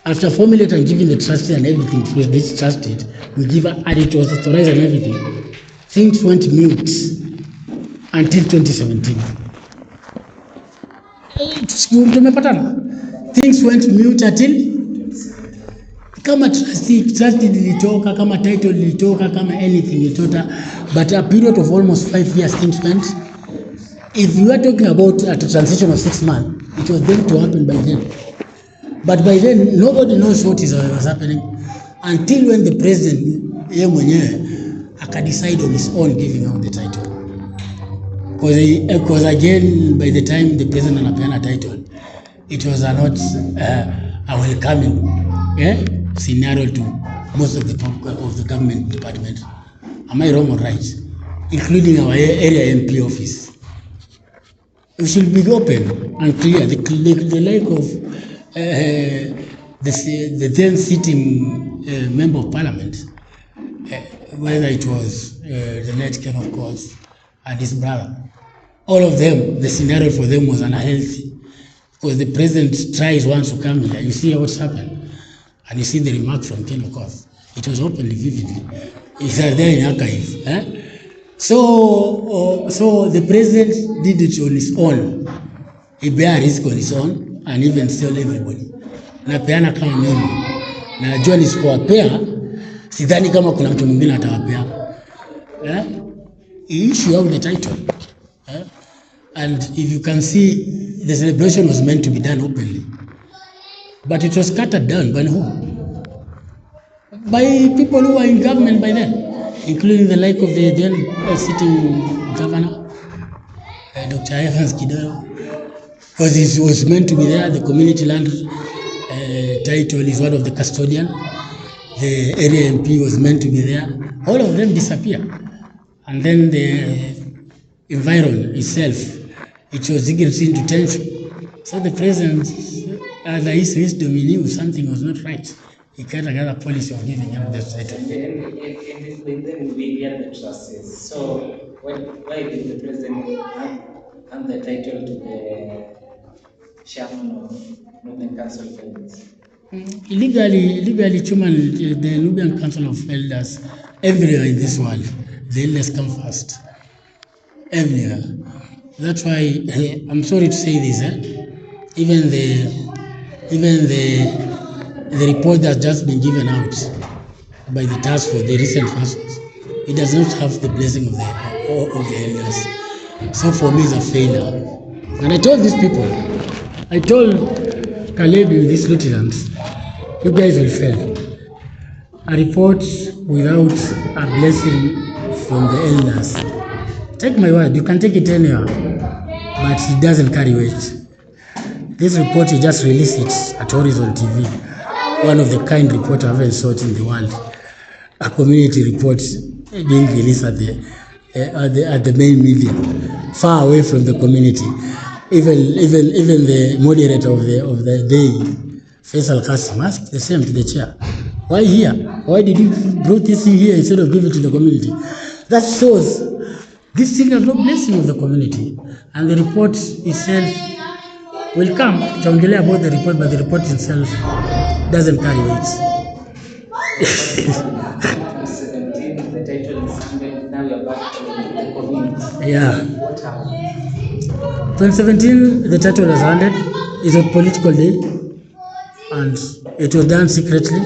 After formulating and giving the trustee and everything to this trusted, we give her and it was authorized and everything. Things went mute until 2017. Things went mute until kama trustee lilitoka, kama title lilitoka, kama anything lilitoka, but a period of almost 5 years things went. If you are talking about a transition of 6 months, it was going to happen by then. But by then, nobody knows what was happening until when the president, yeye mwenyewe, decide on his own giving out the title. Because again, by the time the president anapeana title, it was not a welcoming scenario to most of the government department. Am I wrong or right? Including our area MP office. We should be open and clear. The like of the then sitting member of parliament, whether it was the late Ken, of course, and his brother, all of them, the scenario for them was unhealthy. Because the president tries once to come here, you see what's happened. And you see the remark from Ken, of course. It was openly, vividly. It's there in archive. So the president did it on his own. He bear risk on his own and even tell everybody. Na peana kama mimi. Na najua nisipowapea, sidhani kama kuna mtu mwingine atawapea. He issue out the title. And if you can see, the celebration was meant to be done openly. But it was scattered down by who? By people who were in government by then, including the like of the then sitting governor, Dr. Evans Kidero, because it was meant to be there. The community land title is one of the custodian. The area MP was meant to be there. All of them disappear. And then the environment itself, it was digged into tension. So the president, as his wisdom, he knew something was not right. He can't get a policy of giving him the title. And then we get the trustees. So why did the president hand the title to the chairman of Nubian Council of Elders? Illegally, the Nubian Council of Elders, everywhere in this world, the elders come first. Everywhere. That's why I'm sorry to say this. Even the report that's just been given out by the task force, the recent task force, it does not have the blessing of the elders. So for me, it's a failure. And I told these people, I told Caleb, these lieutenants, you guys will fail. A report without a blessing from the elders. Take my word, you can take it anywhere, but it doesn't carry weight. This report, you just release it at Horizon TV. One of the kind report I've ever saw in the world. A community report being released at the main media, far away from the community. Even the moderator of the day, Faisal Qasim, asked the same to the chair. Why here? Why did you brought this thing here instead of giving it to the community? That shows this thing has no blessing of the community. And the report itself will come to ongelea about the report, but the report itself doesn't carry weight. 2017, the title is now you're back to the community. Yeah. What happened? 2017, the title was handed. It's a political day, and it was done secretly.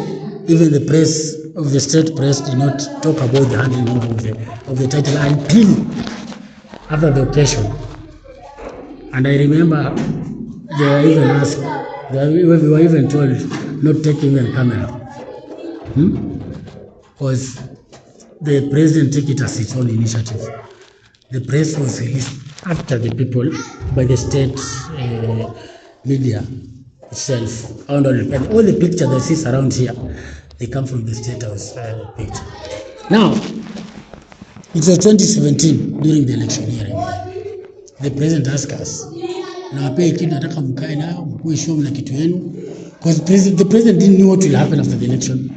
Even the press of the state press did not talk about the handling of the title until after the occasion. And I remember they were even asked, we were even told not taking even camera. Because the president took it as its own initiative. The press was released after the people by the state media itself. And all the pictures that see around here, they come from the state house picture. Now, it was 2017 during the election hearing. The president asked us, because the president didn't know what will happen after the election.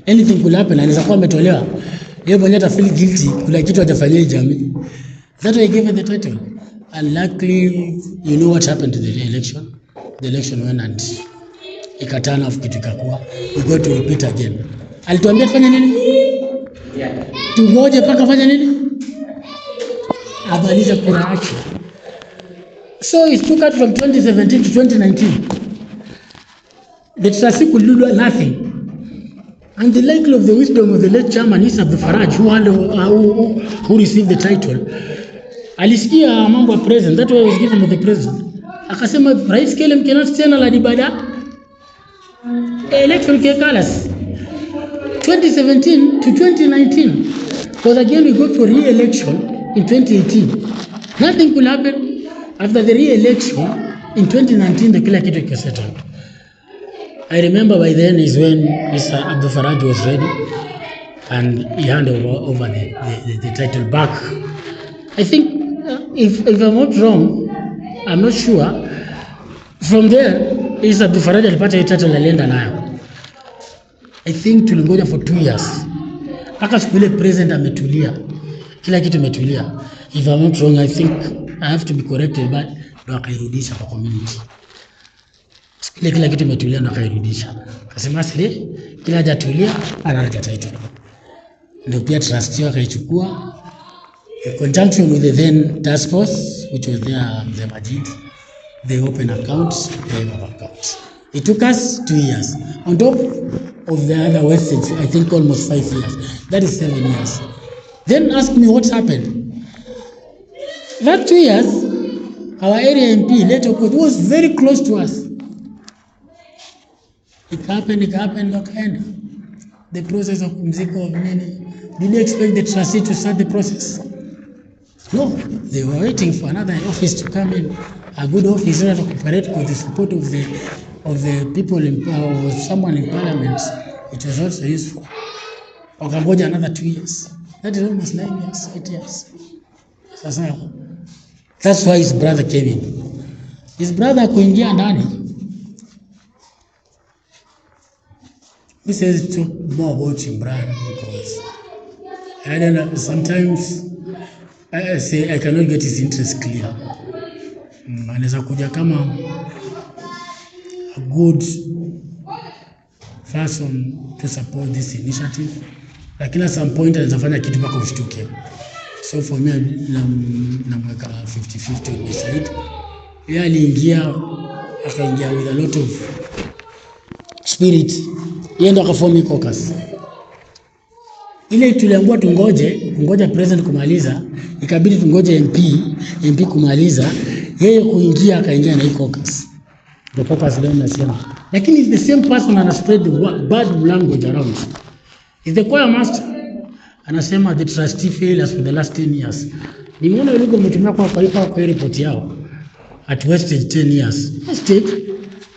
Anything could happen, and anaweza ametolewa. Yeye mwenyewe feel guilty, kuna kitu atafanyia jamii. That's why I gave it the title. And luckily, you know what happened to the election? The election went and ikatana afu kitu ikakuwa, we go to repeat again. Alituambia tufanye nini? Yeah. Tungoje mpaka fanya nini? Abaliza kura yake. So it took us from 2017 to 2019. The trustee could do nothing. And the likely of the wisdom of the late chairman Issa Abdulfaraj, who received the title, alisikia mambo ya president, that way was given by the president. Akasema rais kile mkenasi tena la dibada election kekalas 2017 to 2019, because again we go for re-election in 2018. Nothing could happen. After the re-election in 2019, the kila kitu ikasettle. I remember by then is when Issa Abdulfaraj was ready and he handed over the title back. I think if I'm not wrong, I'm not sure. From there, Issa Abdulfaraj alipata hii title alienda nayo. I think tulingoja for 2 years. Mpaka siku ile president ametulia. Kila kitu imetulia. If I'm not wrong, I think I have to be corrected, but ndo akairudisha kwa community. Kila kitu imetulia ndo akairudisha. Akasema sile kila hajatulia anaacha title. Ndio pia trustee akaichukua in conjunction with the then task force which was there, the Majid. They open accounts, they have accounts. It took us 2 years. On top of the other wastage, I think almost 5 years. That is 7 years. Then ask me what happened. That 2 years, our area MP, Leto Court, was very close to us. It happened, wakaenda. The process of mziko of nini. Did you expect the trustee to start the process? No, they were waiting for another office to come in. A good office in order to cooperate with the support of the people in power, or someone in parliament. It was also useful. Wakangoja another 2 years. That is almost 9 years, 8 years. Sasa, that's why his brother came in. His brother kuingia ndani. He says it talk more about Imran because I don't know, sometimes I say I cannot get his interest clear. Anaweza kuja kama a good person to support this initiative, lakini at some point anaweza fanya kitu mpaka ushtuke. So for me namweka 50-50 on my side. Yeye aliingia akaingia with a lot of spirit. Yeye ndo akaform caucus. Ile tuliambiwa tungoja president kumaliza, ikabidi tungoje MP kumaliza, yeye kuingia akaingia na caucus. The caucus leo nasema. Lakini is the same person and spread the bad language around. Is the choir master. Anasema the trustee failed us for the last 10 years. Nimeona yuko umetumia kwa report yao. At wasted 10 years. Wasted.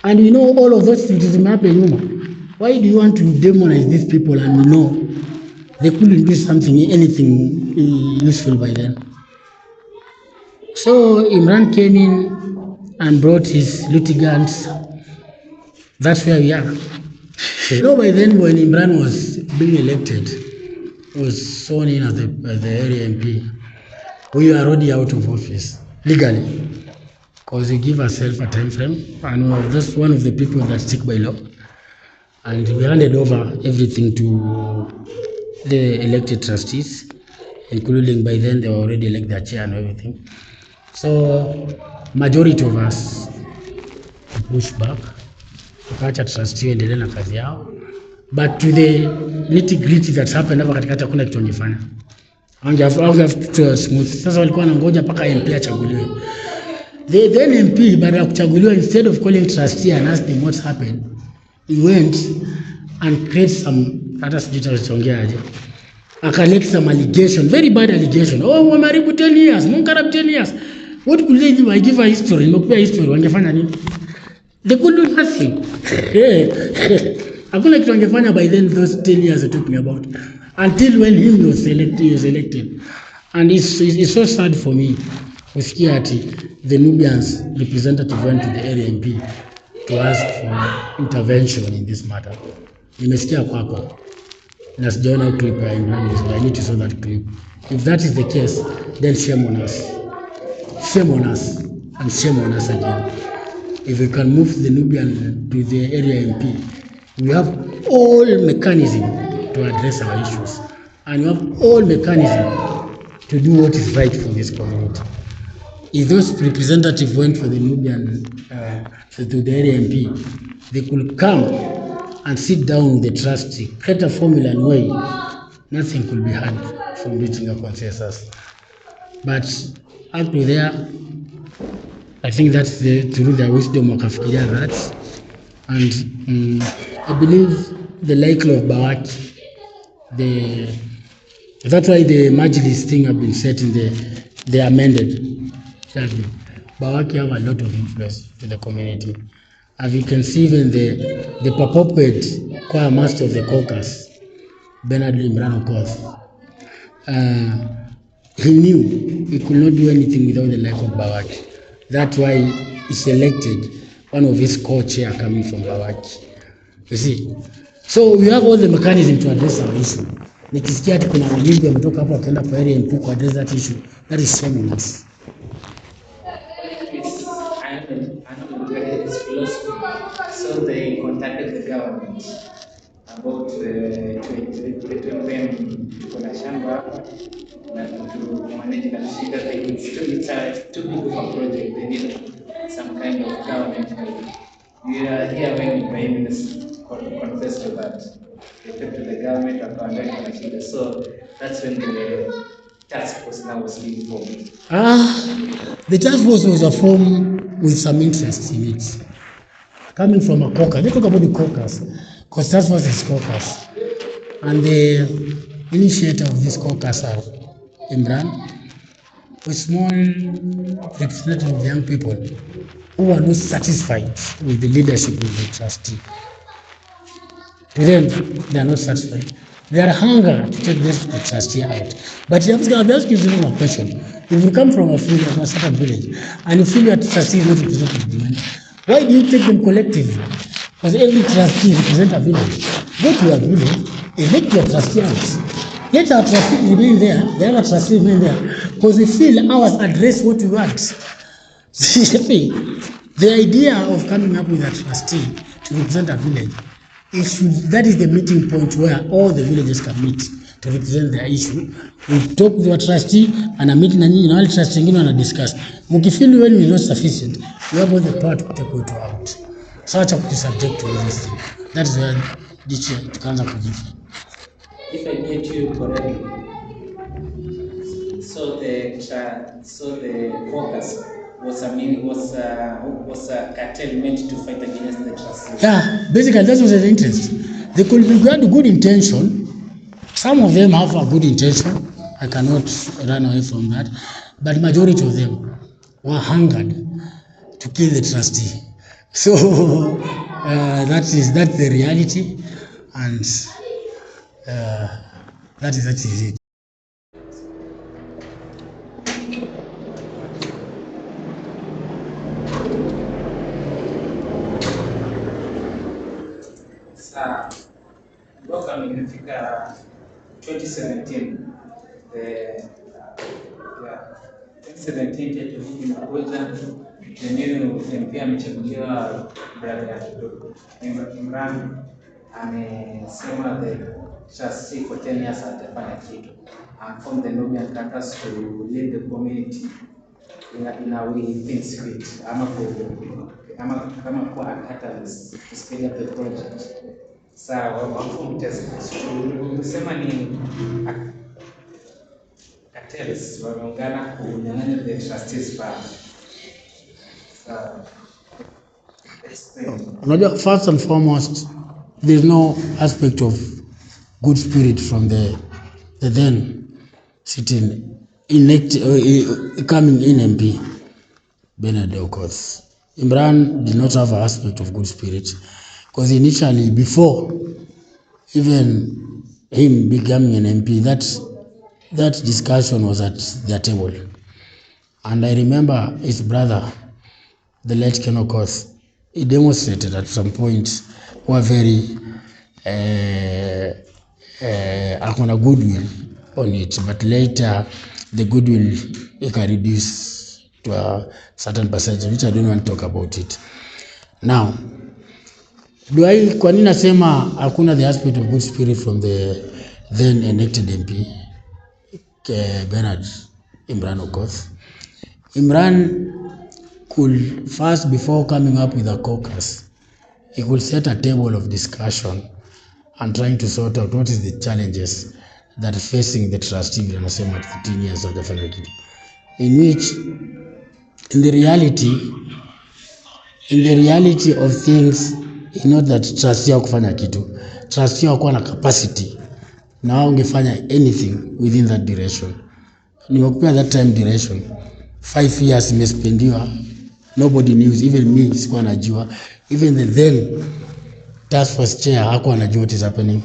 And we know all of those things zimehappen nyuma. Why do you want to demonize these people and we know they couldn't do anything useful by then? So Imran came in and brought his litigants. That's where we are. By then when Imran was being elected, was sworn in as the area MP, we were already out of office, legally. Because we give ourselves a time frame, and we were just one of the people that stick by law. And we handed over everything to the elected trustees, including by then they were already elected their chair and everything. So majority of us push back, tukaacha trustee endelee na kazi yao, but to the nitty gritty that happened hapa katikati hakuna kitu wangefanya. Have smooth. Sasa walikuwa wanangoja mpaka MP achaguliwe. The then MP baada ya kuchaguliwa, instead of calling trustee and asking what's happened, he went and create some, hata sijitaongea aje, akalete some allegation, very bad allegation. Oh, wameharibu 10 years, munkarab 10 years. What could they do? I give a history, nimekupea history, wangefanya nini? They could do nothing. Hakuna kitu wangefanya by then, those 10 years we're talking about. Until when he was elected. And it's so sad for me kusikia ati the Nubians representative went to the area MP to ask for intervention in this matter. Nimesikia kwako na sijaona clip ya Imran, so I need to show that clip. If that is the case, then shame on us. Shame on us and shame on us again. if we can move the Nubian to the area MP, we have all mechanism to address our issues, and we have all mechanism to do what is right for this community. If those representatives went for the Nubian to the area MP, they could come and sit down with the trustee, create a formula and way, nothing could be had from reaching a consensus. But up to there, I think that's through their wisdom wakafikiria that, and I believe the likely of Bawaki, that's why the Majlis thing have been set in the amended. Bawaki have a lot of influence in the community. As you can see, even the purported choir master of the caucus, Bernard Imran Okoth, he knew he could not do anything without the life of Bawaki. That's why he selected one of his co-chair coming from Bawaki. You see? So we have all the mechanism to address our issue. Nikisikia ati kuna wajumbe wametoka hapo wakaenda kwa area MP to address that issue, that is shaming us. So they contacted the government about to them kuna shamba na to manage na shida. It's too big of a project. They need some kind of government help. We are here when the Prime Minister confessed to that. They talked to the government about na shida. So that's when the task force now was being formed. The task force was formed with some interest in it. Coming from a caucus, they talk about the caucus, because task force is caucus. And the initiator of this caucus are Imran, a small representative of young people who are not satisfied with the leadership of the trustee. To them, they are not satisfied. They are hunger to take this trustee out. But I'm asking you a question. If you come from a village, from a certain village, and you feel your trustee is not representing, why do you take them collectively? Because every trustee represents a village. Go to your village, elect your trustee out. Let our trustee remain there, the other trustee remain there. Because we feel ours address what we want. See, the idea of coming up with a trustee to represent a village, that is the meeting point where all the villages can meet to represent their issue. We talk with your trustee and a meeting and all trustee and discuss. Mukifeel well is not sufficient, we have all the power to take it out. Such a subject to this thing. That is where this tukaanza kujifu. If I get you correctly, so the focus was a cartel meant to fight against the trustees. Yeah, basically that was the interest. They could be good intention. Some of them have a good intention. I cannot run away from that. But majority of them were hungered to kill the trustee. So that's the reality, and that is it. Sasa mpaka nimefika 2017 2017 title hii imekuja, Jenero MP amechaguliwa brother Imran amesema the trustee for 10 years atafanya kitu and from the Nubian caucus to lead the community in a way things fit kama kwa catalyst to speed up the project. Sawa, wafumu tusema ni cartels wameungana kunyang'anya the trustees power. Unajua, first and foremost, there is no aspect of good spirit from the then sitting coming in MP Bernard Okoth. Imran did not have an aspect of good spirit because initially, before even him becoming an MP, that discussion was at their table. And I remember his brother, the late Ken Okoth, he demonstrated at some point were very akona goodwill on it, but later the goodwill can reduce to a certain percentage, which I don't want to talk about it. Now, kwa nini nasema hakuna the aspect of good spirit from the then elected MP Bernard Imran Okoth? Imran could first, before coming up with a caucus, he could set a table of discussion and trying to sort out what is the challenges that are facing the trustee anasema 13 years of the federal kitu, in which in the reality of things, not that trustee hakufanya kitu, trustee hakuwa na capacity na wao ungefanya anything within that duration. Nimekupea that time duration 5 years imespendiwa, nobody knew, even me sikuwa najua, even the then task force chair hakuwa anajua what is happening.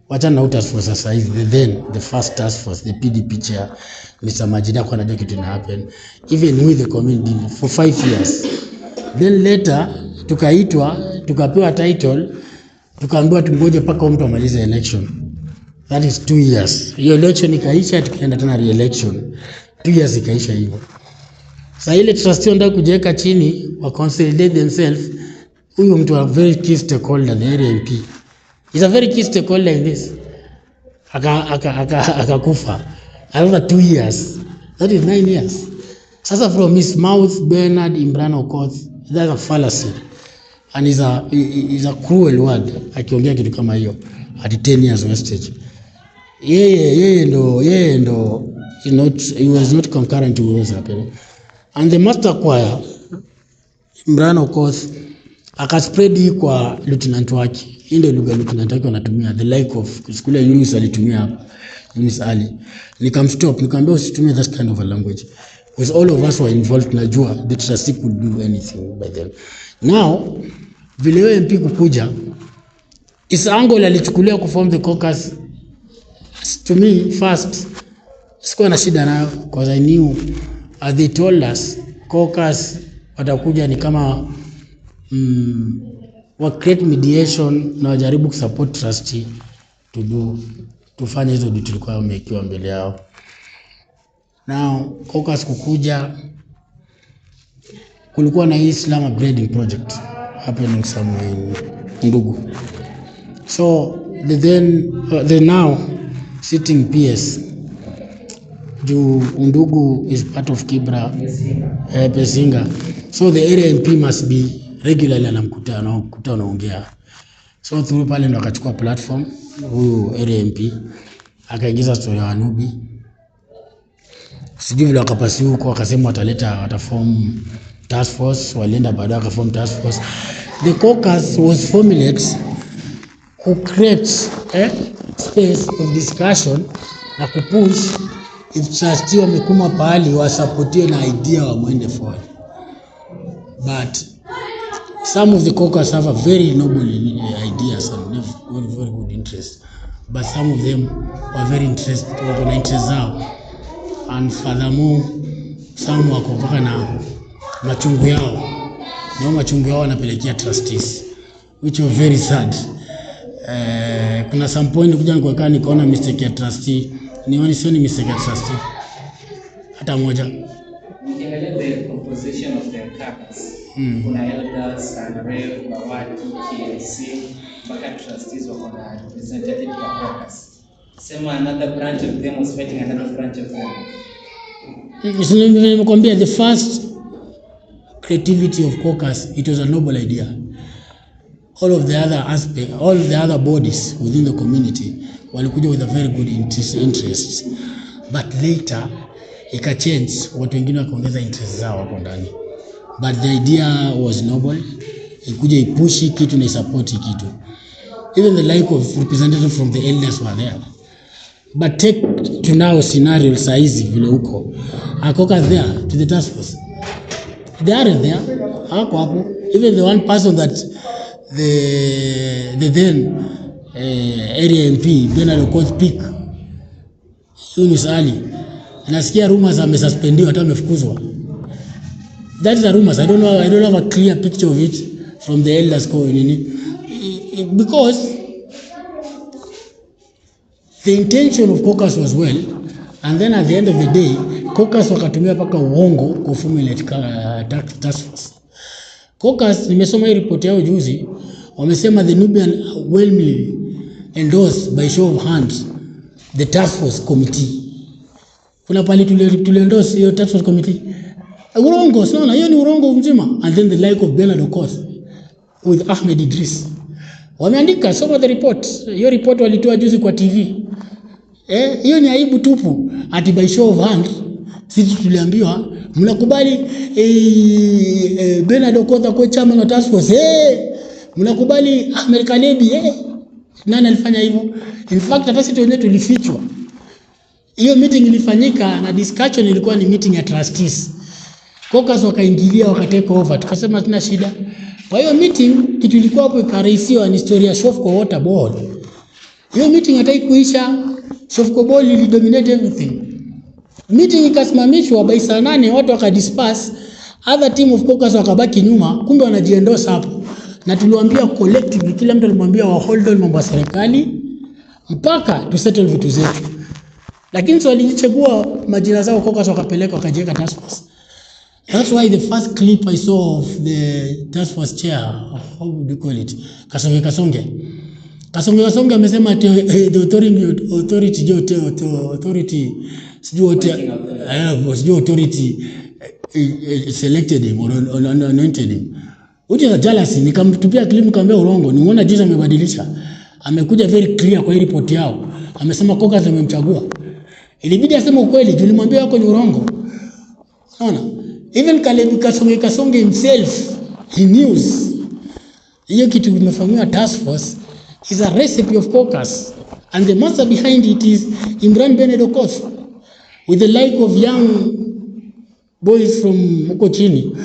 Wachana na task force sasa hivi, the first task force, the PDP chair Mr. Majida hakuwa anajua kitu ina happen, even with the community for 5 years. Then later tukaitwa, tukapewa title, tukaambiwa tungoje paka mtu amalize election. That is 2 years. Hiyo election ikaisha, tukaenda tena re-election. 2 years ikaisha hivyo. Sasa ile trustee ndio kujiweka chini wa consolidate themselves. Huyo mtu a very key stakeholder, the area MP. He's a very key stakeholder in this. Akakufa. Another 2 years. That is 9 years. Sasa from his mouth, Bernard Imran Okoth, that's a fallacy. And is a cruel word. Akiongea kitu kama hiyo at 10 years wastage. Yeye ndo he was not concurrent to what was happening. And the master choir Imran Okoth akaspread hii kwa lieutenant wake. Hii ndio lugha lieutenant wake wanatumia, the like of skule Yunus alitumia hapa, Yunus Ali. Nikamstop, nikamwambia usitumie that kind of a language, because all of us were involved. Najua the trustee could do anything by then. Now vile MP kukuja, Isango alichukulia kuform the caucus. To me first sikuwa na shida nayo, because I knew as they told us caucus watakuja ni kama wa create mediation na wajaribu kusupport trustee tufanye hizo vitu tulikuwa wamekiwa mbele yao. Now caucus kukuja, kulikuwa na Islam upgrading project happening somewhere in Ndugu. So the now sitting PS Ndugu is part of Kibra Pesinga. So the area MP must be regularly anamkutana ongea. So through pale ndo akachukua platform huyu area MP akaingiza story ya Wanubi. Sijui vile wakapasi huko akasema wataform task force, walienda baadaye akaform task force. The caucus was formulated to create a space of discussion na kupush if trustee wamekuma pahali wasupportie na idea wa mwende forward. But some of the caucus have a very noble ideas and very good interest, but some of them were very interested, wana interest zao, and furthermore some wako mpaka na machungu yao, na machungu yao wanapelekea trustees, which was very sad. Kuna some point kuja nikakaa nikaona mistake ya trustee, sioni mistake ya trustee hata moja. Ukiangalia the composition of the caucus, kuna elders and rev bawati KLC mpaka trustees wako na representative kwa caucus. Sema another branch of them was fighting another branch of them. Nimekwambia the first creativity of caucus, it was a noble idea. All of the other bodies within the community walikuja with a very good interest, but later ika change, watu wengine wakaongeza interest zao hapo ndani, but the idea was noble. Ikuja ipushi kitu na support kitu, even the like of representative from the elders were there. But take to now scenario saizi vile huko akoka there to the task force, they are there hapo, even the one person that the then area MP Bernard Okoth pick Yunus Ali, nasikia rumors amesuspendiwa hata amefukuzwa. That is a rumors. I don't have a clear picture of it from the elders because the intention of caucus was well, and then at the end of the day caucus wakatumia paka uongo ku formulate task force. Caucus nimesoma hii report yao juzi, wamesema the Nubian overwhelmingly endorsed by show of hands the task force committee. Kuna pale tuliendorse hiyo task force committee. Urongo, sio hiyo ni urongo mzima. And then the like of Bernard Okoth with Ahmed Idris. Wameandika soma the report. Hiyo report walitoa juzi kwa TV. Hiyo ni aibu tupu. Ati by show of hands sisi tuliambiwa mnakubali Bernard Okoth kwa chama na task force. Mnakubali Ahmed Kalebi. Nani alifanya hivyo? In fact hata sisi wenyewe tulifichwa. Hiyo meeting ilifanyika na discussion ilikuwa ni meeting ya trustees. Caucus wakaingilia wakatake over. Tukasema tuna shida. Kwa hiyo meeting kitu ilikuwa hapo ikareisiwa ni historia Shofco Water Board. Hiyo meeting hata ikuisha, Shofco Board ili dominate everything. Meeting ikasimamishwa by saa 8 watu wakadisperse, other team of caucus wakabaki nyuma, kumbe wanajiendorse hapo. Na tuliwaambia collectively, kila mtu alimwambia wa hold on mambo ya serikali mpaka to settle vitu zetu. Lakini so walichagua majina zao caucus wakapeleka wakajiweka task force. That's why the first clip I saw of the task force chair, how would you call it? Kasonge amesema the authority selected him or anointed him. Which is jealousy. Nikamtupia clip nikamwambia urongo. Nimeona jinsi amebadilisha. Amekuja very clear kwa hii report yao. Amesema caucus amemchagua. Ilibidi aseme ukweli, tulimwambia yako ni urongo. Unaona? Even Kasonge himself, he knews. Hiyo kitu kimefanywa task force is a recipe of caucus, and the master behind it is Imran Bernard Okoth, with the like of young boys from huko chini,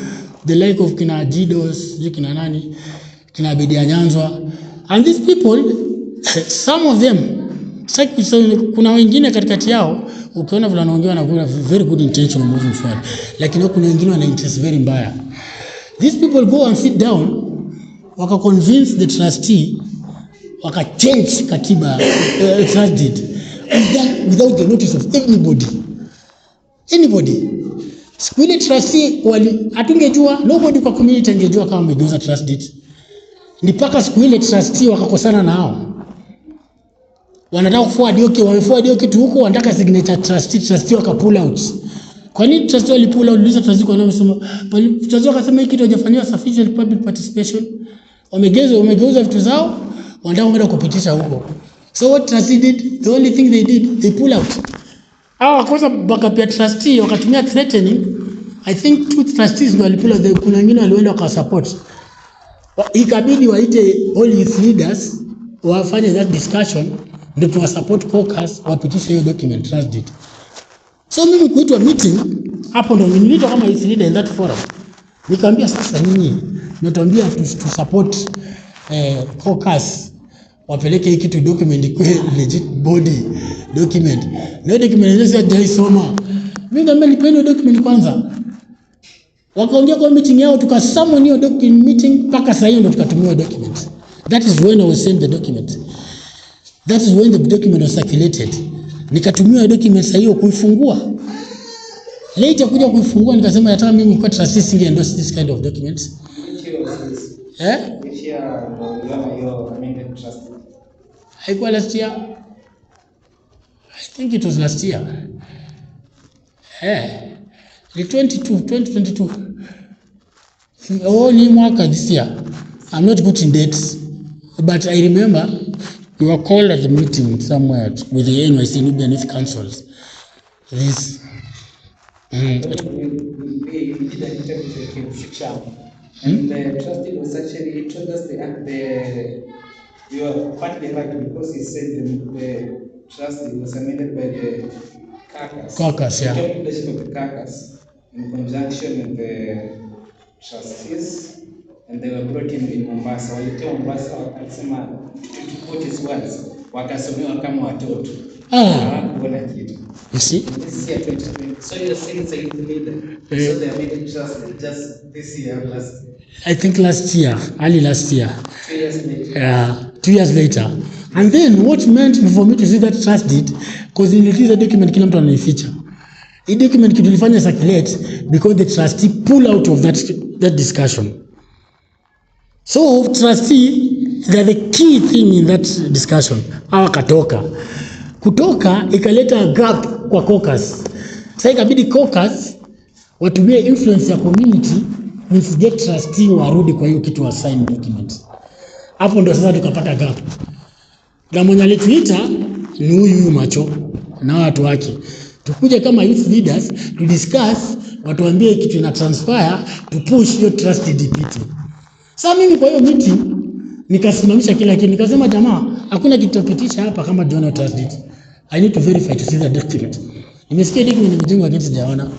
the like of kina Jidos, kina nani, kina Bedia Nyanzwa, and these people, some of them, kuna wengine katikati yao ukiona vile wanaongea na kuna very good intention of moving forward, lakini kuna wengine wana interest very mbaya. These people go and sit down waka convince the trustee waka change katiba trust deed without the notice of anybody. Siku ile trustee atungejua, nobody kwa community angejua kama wamegeuza trust deed. Ni paka siku ile trustee wakakosana na hao. Wanataka wameforward hiyo kitu huko, wanataka signature trustee waka pull out. Kwa nini trustee wali pull out? Uliza trustee kwa nini amesema, trustee akasema hiki kitu hajafanywa sufficient public participation. Wamegeuza vitu zao, wanataka kwenda kupitisha huko. So what trustee did? The only thing they did, they pull out. Wakosa backup ya trustee wakatumia threatening. I think 2 trustees ndio walipull out, kuna wengine walienda kwa support. Ikabidi waite all youth leaders wafanye that discussion ndio tuwa support caucus wapitishe hiyo document trust deed. So mimi kuitwa meeting hapo ndio niliitwa kama youth leader in that forum. Nikamwambia sasa nyinyi mnatuambia to support caucus wapeleke hii kitu document kwa legit body document. Na document hizo hajaisoma. Mimi ndio nilipenda document kwanza. Wakaongea kwa meeting yao tukasummon hiyo document meeting mpaka sasa hiyo ndio tukatumia document. That is when I was sent the document. That is when the document was circulated. Nikatumia document sasa hiyo kuifungua. Later kuja kuifungua nikasema hata mimi kwa trustee singe endorse this kind of documents. Which year your amended trust? Haikuwa last year. I think it was last year. The 2022. Ni mwaka this year. I'm not good in dates, but I remember we were called at the meeting somewhere with the NYC Nubian Youth Councils. This we did an interview with Kibra, and the trustee was actually told us you are partly right because he said the trustee was amended by the caucus, yeah. The leadership of the caucus in conjunction with the trustees. And they were brought in Mombasa. Walitoa Mombasa wakasema to quote his words, wakasomewa kama watoto. Hawakuona kitu. You see? This is year 2020. So you're saying it's a youth leader. So they made it just this year, last year. I think last year, early last year. 2 years later. Yeah, 2 years later. And then what meant for me to see that trust deed, because in the document kila mtu anaificha. Hii document kilifanya circulate because the trustee pull out of that discussion. So trustee, they're the key thing in that discussion. Hawa kutoka ikaleta gap kwa caucus. Sasa ikabidi caucus watumie influence ya community get trustee warudi kwa hiyo kitu wa sign document. Hapo ndo sasa tukapata gap. Na mwenye alituita ni huyu macho na watu wake. Tukuje kama youth leaders to discuss, watuambie kitu ina transpire to push hiyo trust DPT. Sasa mimi kwa hiyo meeting nikasimamisha kila kitu, nikasema jamaa, hakuna kitu tupitisha hapa kama Donald trust it. I need to verify to see the document. Nimesikia document imejengwa kitu sijaona.